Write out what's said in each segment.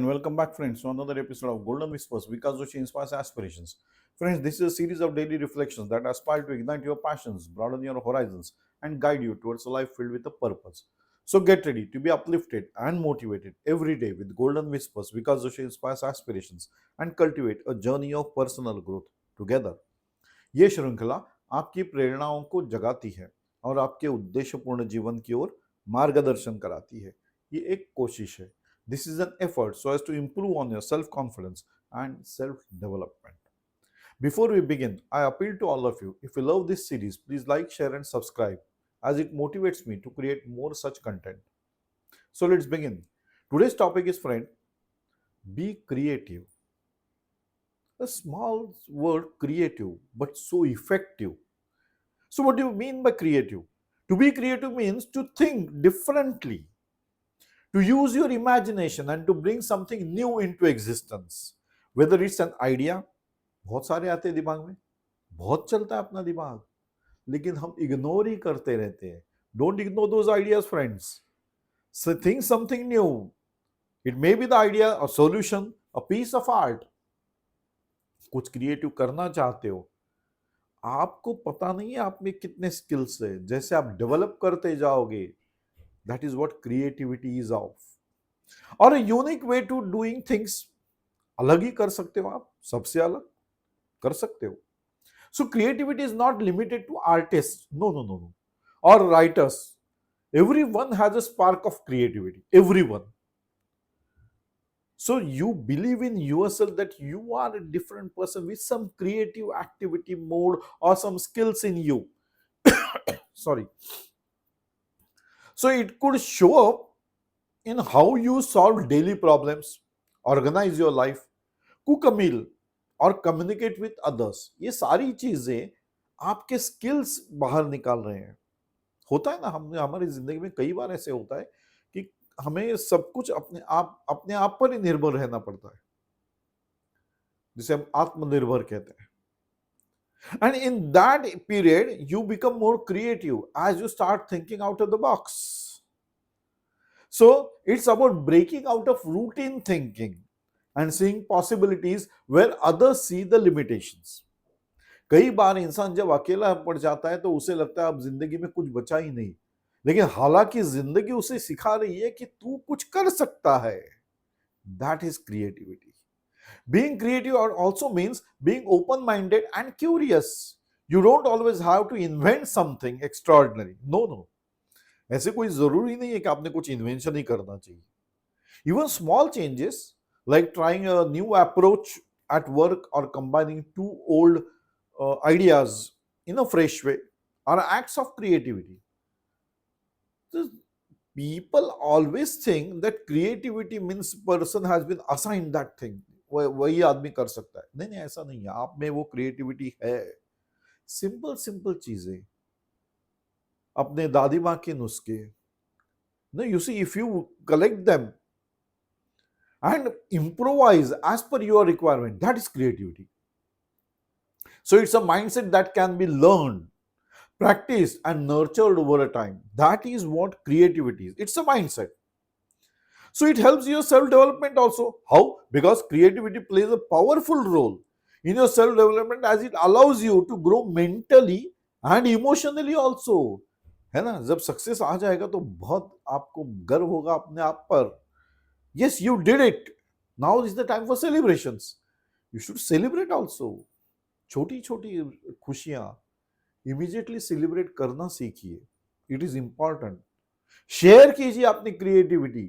and welcome back, friends, to another episode of Golden Whispers. Vikas Joshi inspires aspirations. Friends, this is a series of daily reflections that aspire to ignite your passions, broaden your horizons, and guide you towards a life filled with a purpose. So get ready to be uplifted and motivated every day with Golden Whispers. Vikas Joshi inspires aspirations and cultivate a journey of personal growth together. ये श्रृंखला आपकी प्रेरणाओं को जगाती है और आपके उद्देश्यपूर्ण जीवन की ओर मार्गदर्शन कराती है. ये एक कोशिश है. This is an effort so as to improve on your self-confidence and self-development. Before we begin, I appeal to all of you, if you love this series, please like, share and subscribe as it motivates me to create more such content. So let's begin. Today's topic is, friend, be creative. A small word, creative, but so effective. So what do you mean by creative? To be creative means to think differently, to use your imagination and to bring something new into existence. Whether it's an idea, बहुत सारे आते हैं दिमाग में, बहुत चलता है अपना दिमाग, लेकिन हम इग्नोर ही करते रहते हैं. Don't ignore those ideas, friends. So think something new. It may be the idea, a solution, a piece of art. कुछ क्रिएटिव करना चाहते हो, आपको पता नहीं है आप में कितने स्किल्स है. जैसे आप डेवलप करते जाओगे, that is what creativity is of. और a unique way to doing things, अलग ही कर सकते हो आप, सबसे अलग कर सकते हो. So creativity is not limited to artists, no, or writers. Everyone has a spark of creativity, everyone. So you believe in yourself that you are a different person with some creative activity mode or some skills in you. Sorry. So it could show up in how you solve daily problems, organize your life, cook a meal और communicate with others. ये सारी चीजें आपके skills बाहर निकाल रहे हैं. होता है ना, हमने हमारी जिंदगी में कई बार ऐसे होता है कि हमें सब कुछ अपने आप पर ही निर्भर रहना पड़ता है, जिसे हम आत्मनिर्भर कहते हैं. And in that period, you become more creative as you start thinking out of the box. So it's about breaking out of routine thinking and seeing possibilities where others see the limitations. कई बार इंसान जब अकेला पड़ जाता है तो उसे लगता है अब जिंदगी में कुछ बचा ही नहीं, लेकिन हालांकि जिंदगी उसे सिखा रही है कि तू कुछ कर सकता है. That is creativity. Being creative also means being open-minded and curious. You don't always have to invent something extraordinary. No. ऐसे कोई जरूरी नहीं है कि आपने कुछ इन्वेंशन ही करना चाहिए. Even small changes like trying a new approach at work or combining two old ideas in a fresh way are acts of creativity. So people always think that creativity means person has been assigned that thing. वही आदमी कर सकता है. नहीं, ऐसा नहीं है. आप में वो क्रिएटिविटी है. सिंपल चीजें, अपने दादी माँ के नुस्खे, no, you see, if you collect them and improvise as per your requirement, that is creativity. So it's a mindset that can be learned, practiced and nurtured over a time. That is what creativity is. It's a mindset. So it helps your self-development also. How? Because creativity plays a powerful role in your self-development as it allows you to grow mentally and emotionally also. है ना, जब success आ जाएगा तो बहुत आपको गर्व होगा अपने आप पर. Yes, you did it. Now is the time for celebrations. You should celebrate also. छोटी छोटी खुशियां इमीडिएटली सेलिब्रेट करना सीखिए. It is important. शेयर कीजिए अपनी क्रिएटिविटी.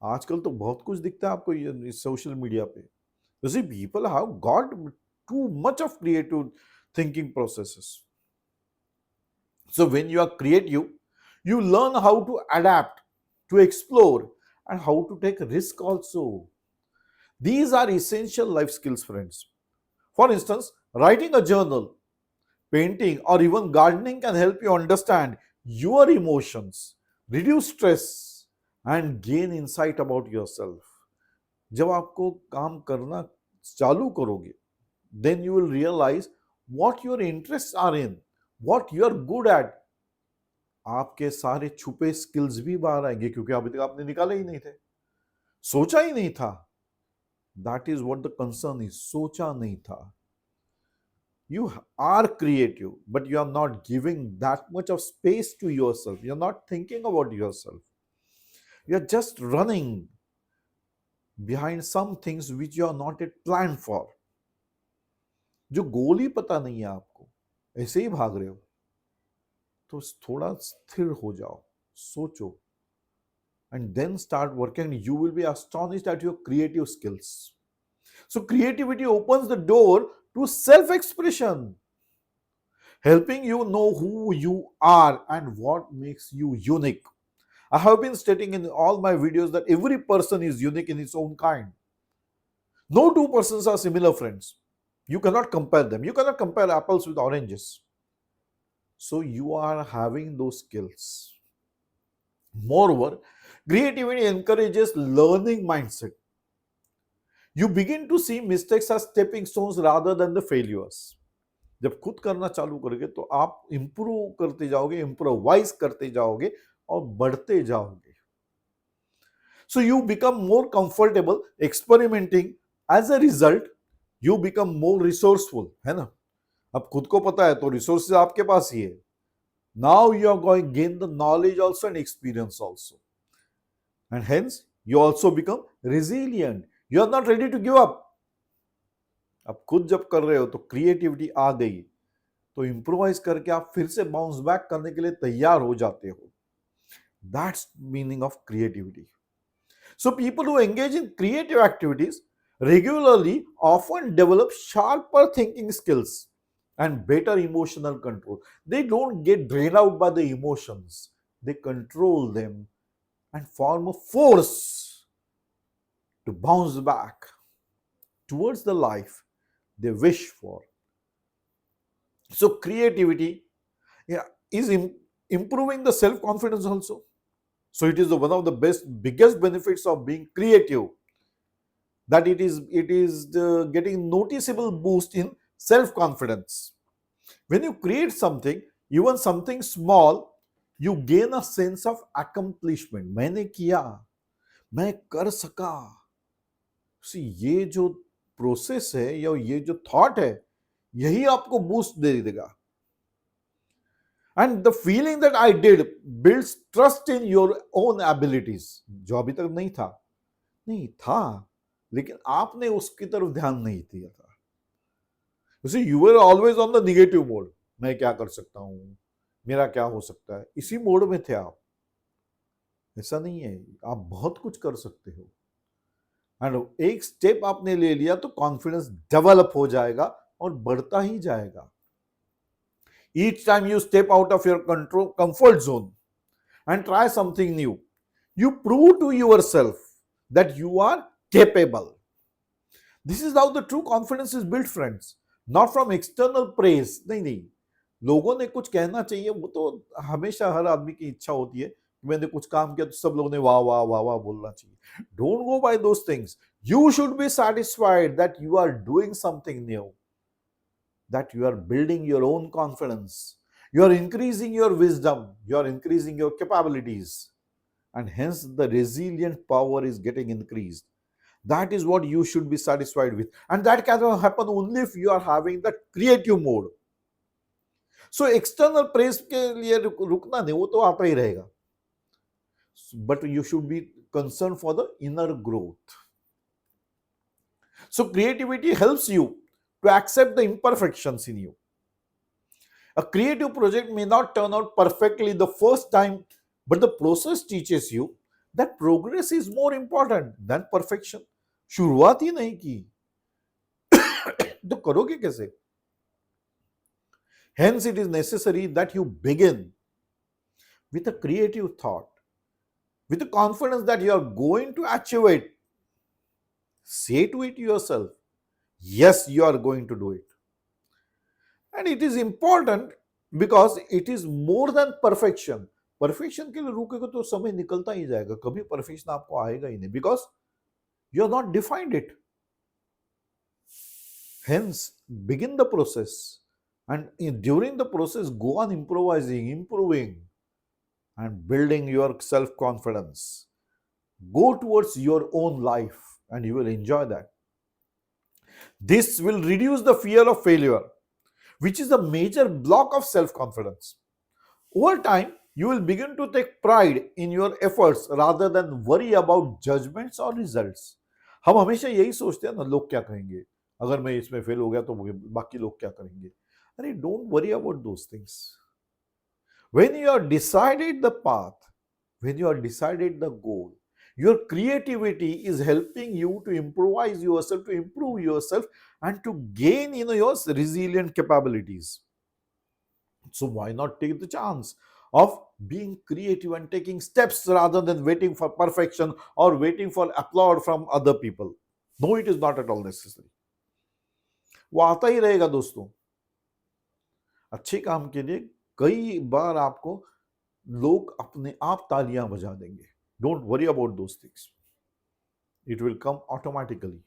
आजकल तो बहुत कुछ दिखता है आपको सोशल मीडिया पे. You see, people have got too much of creative thinking processes. So when you are creative, you learn how to adapt, to explore, and how to take risk also. These are essential life skills, friends. For instance, writing a journal, painting, or even gardening can help you understand your emotions, reduce stress, and gain insight about yourself. जब आपको काम करना चालू करोगे, then you will realize what your interests are in, what you are good at. आपके सारे छुपे skills भी बाहर आएंगे क्योंकि अभी तक आपने निकाले ही नहीं थे. सोचा ही नहीं था. That is what the concern is. सोचा नहीं था. You are creative, but you are not giving that much of space to yourself. You're not thinking about yourself. You're just running behind some things which you are not yet planned for. जो गोल ही पता नहीं है आपको, ऐसे ही भाग रहे हो, तो थोड़ा स्थिर हो जाओ, सोचो, and then start working. You will be astonished at your creative skills. So creativity opens the door to self-expression, helping you know who you are and what makes you unique. I have been stating in all my videos that every person is unique in its own kind. No two persons are similar, friends. You cannot compare them. You cannot compare apples with oranges. So you are having those skills. Moreover, creativity encourages learning mindset. You begin to see mistakes as stepping stones rather than the failures. जब खुद करना चालू करोगे तो आप improve करते जाओगे, improvise करते जाओगे और बढ़ते जाओगे. So you become more comfortable experimenting. As a result, you become more resourceful, है ना. अब खुद को पता है तो रिसोर्सेज आपके पास ही है. Now you are going to gain the knowledge also and experience also. And hence, you also become resilient. You are not ready to give up. अब खुद जब कर रहे हो तो क्रिएटिविटी आ गई तो इम्प्रोवाइज करके आप फिर से बाउंस बैक करने के लिए तैयार हो जाते हो. That's meaning of creativity. So people who engage in creative activities regularly often develop sharper thinking skills and better emotional control. They don't get drained out by the emotions. They control them and form a force to bounce back towards the life they wish for. So creativity, yeah, is improving the self-confidence also. So it is one of the biggest benefits of being creative, that it is getting noticeable boost in self-confidence. When you create something, even something small, you gain a sense of accomplishment. मैंने किया, मैं कर सका. See, ये जो process है या ये जो थॉट है, यही आपको बूस्ट दे देगा. And the feeling that I did builds trust in your own abilities. जो अभी तक नहीं था, लेकिन आपने उसकी तरफ ध्यान नहीं दिया था. You see, you were always on the negative mode. मैं क्या कर सकता हूँ, मेरा क्या हो सकता है, इसी मोड में थे आप. ऐसा नहीं है, आप बहुत कुछ कर सकते हो. एंड एक स्टेप आपने ले लिया तो कॉन्फिडेंस डेवलप हो जाएगा और बढ़ता ही जाएगा. Each time you step out of your comfort zone and try something new, you prove to yourself that you are capable. This is how the true confidence is built, friends. Not from external praise. नहीं, लोगों ने कुछ कहना चाहिए, वो तो हमेशा हर आदमी की इच्छा होती है. मैंने कुछ काम किया तो सब लोगों ने वाह वाह वाह वाह बोलना चाहिए. Don't go by those things. You should be satisfied that you are doing something new, that you are building your own confidence, you are increasing your wisdom, you are increasing your capabilities, and hence the resilient power is getting increased. That is what you should be satisfied with, and that can happen only if you are having that creative mode. So external praise के लिए रुकना नहीं, वो तो आता ही रहेगा, but you should be concerned for the inner growth. So creativity helps you to accept the imperfections in you. A creative project may not turn out perfectly the first time, but the process teaches you that progress is more important than perfection. शुरुआत ही नहीं की तो करोगे कैसे? Hence, it is necessary that you begin with a creative thought, with the confidence that you are going to achieve it. Say to it yourself, yes, you are going to do it. And it is important because it is more than perfection. Perfection के लिए रुकेगा तो समय निकलता ही जाएगा, कभी perfection आपको आएगा ही नहीं, because you are not defined it. Hence, begin the process, and during the process, go on improvising, improving, and building your self-confidence. Go towards your own life and you will enjoy that. This will reduce the fear of failure, which is a major block of self confidence. Over time, you will begin to take pride in your efforts rather than worry about judgments or results. हम हमेशा यही सोचते हैं ना, लोग क्या कहेंगे, अगर मैं इसमें फेल हो गया तो बाकी लोग क्या करेंगे. अरे, don't worry about those things. When you are decided the path, when you are decided the goal, your creativity is helping you to improvise yourself, to improve yourself, and to gain your resilient capabilities. So why not take the chance of being creative and taking steps rather than waiting for perfection or waiting for applaud from other people? No, it is not at all necessary. वो आता ही रहेगा दोस्तों. अच्छे काम के लिए कई बार आपको लोग अपने आप तालियां बजा देंगे. Don't worry about those things. It will come automatically.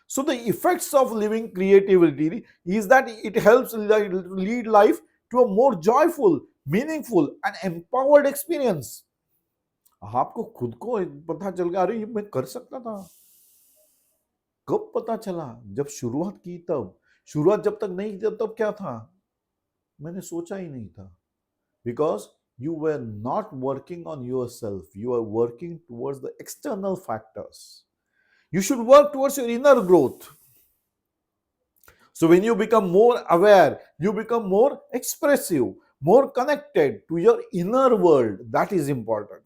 So the effects of living creativity is that it helps lead life to a more joyful, meaningful and empowered experience. आपको खुद को पता चल गया, अरे ये मैं कर सकता था. कब पता चला? जब शुरुआत की तब. शुरुआत जब तक नहीं की तब क्या था? मैंने सोचा ही नहीं था. Because you were not working on yourself, you are working towards the external factors. You should work towards your inner growth. So when you become more aware, you become more expressive, more connected to your inner world. That is important.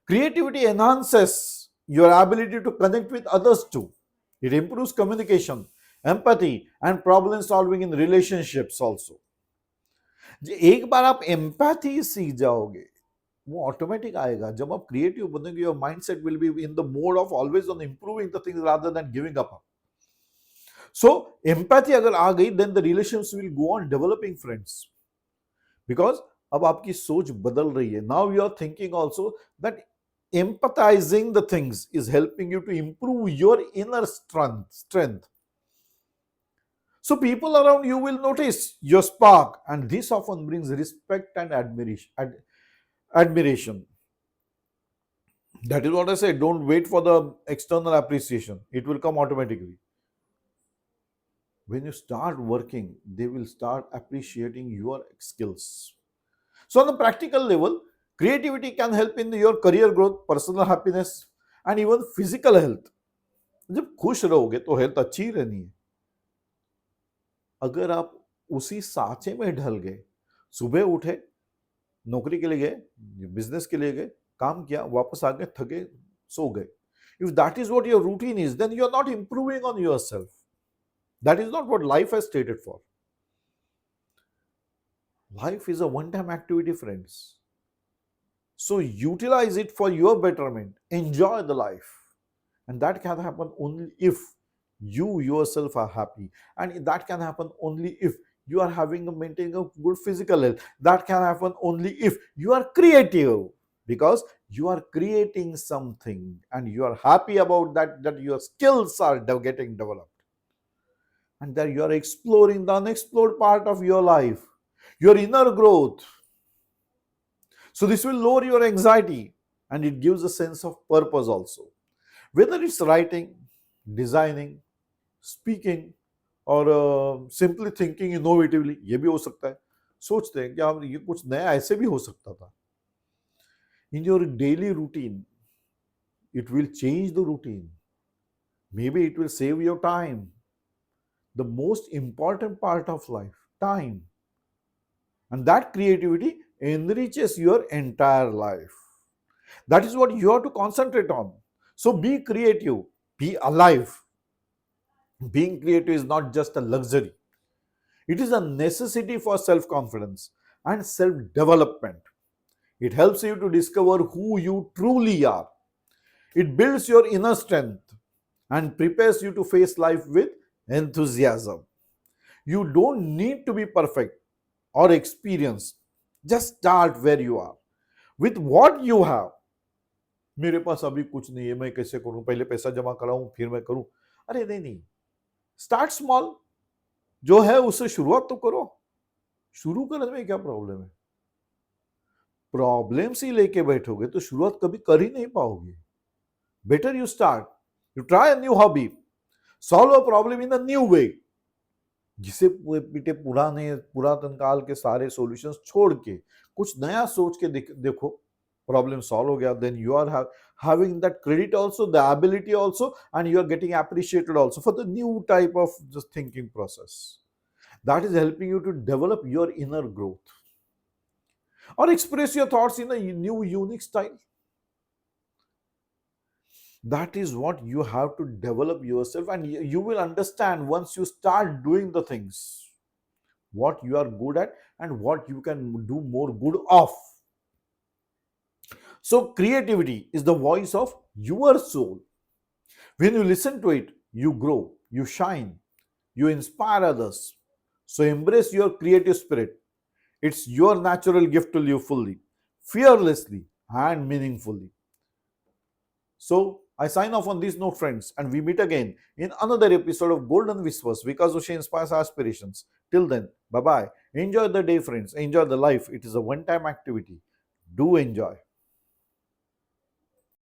Creativity enhances your ability to connect with others too. It improves communication, empathy, and problem solving in relationships also. एक बार आप empathy सीख जाओगे, वो automatic आएगा. जब आप creative बनेंगे, your mindset will be in the mode of always on improving the things rather than giving up. So empathy अगर आ गई, then the relations will go on developing friends, because अब आपकी सोच बदल रही है. Now you are thinking also that empathizing the things is helping you to improve your inner strength. So people around you will notice your spark, and this often brings respect and admiration. That is what I say. Don't wait for the external appreciation. It will come automatically. When you start working, they will start appreciating your skills. So on the practical level, creativity can help in your career growth, personal happiness, and even physical health. जब खुश रहोगे तो health अच्छी रहनी है. अगर आप उसी सांचे में ढल गए, सुबह उठे, नौकरी के लिए गए, बिजनेस के लिए गए, काम किया, वापस आ गए, थके, सो गए. If that is what your routine is, then you are not improving on yourself. That is not what life has stated for. Life is a one-time activity, friends. So utilize it for your betterment. Enjoy the life. And that can happen only if you yourself are happy. And that can happen only if you are maintaining a good physical health. That can happen only if you are creative, because you are creating something and you are happy about that your skills are getting developed. And that you are exploring the unexplored part of your life, your inner growth. So this will lower your anxiety and it gives a sense of purpose also. Whether it's writing, designing, speaking, और simply thinking innovatively, ये भी हो सकता है. सोचते हैं कि हम ये कुछ नया ऐसे भी हो सकता था. In your daily routine, it will change the routine. Maybe it will save your time. The most important part of life, time. And that creativity enriches your entire life. That is what you have to concentrate on. So be creative, be alive. Being creative is not just a luxury. It is a necessity for self-confidence and self-development. It helps you to discover who you truly are. It builds your inner strength and prepares you to face life with enthusiasm. You don't need to be perfect or experienced. Just start where you are, with what you have. मेरे पास अभी कुछ नहीं है, मैं कैसे करूं, पहले पैसा जमा कराऊं फिर मैं करूं. अरे नहीं. Start small. जो है उससे शुरुआत तो करो. शुरू करने में क्या प्रॉब्लम है? प्रॉब्लम्स ही लेके बैठोगे तो शुरुआत कभी कर ही नहीं पाओगे. Better you start, you try a new hobby, solve a problem in a new way. घिसे पीटे पुराने पुरातन काल के सारे सॉल्यूशंस छोड़ के कुछ नया सोच के देखो, प्रॉब्लम सॉल्व हो गया. Then you are having that credit also, the ability also, and you are getting appreciated also for the new type of just thinking process that is helping you to develop your inner growth or express your thoughts in a new unique style. That is what you have to develop yourself, and you will understand once you start doing the things what you are good at and what you can do more good of. So creativity is the voice of your soul. When you listen to it, you grow, you shine, you inspire others. So embrace your creative spirit. It's your natural gift to live fully, fearlessly, and meaningfully. So I sign off on this note, friends, and we meet again in another episode of Golden Whispers, because Joshi inspires aspirations. Till then, bye bye. Enjoy the day, friends. Enjoy the life. It is a one time activity. Do enjoy.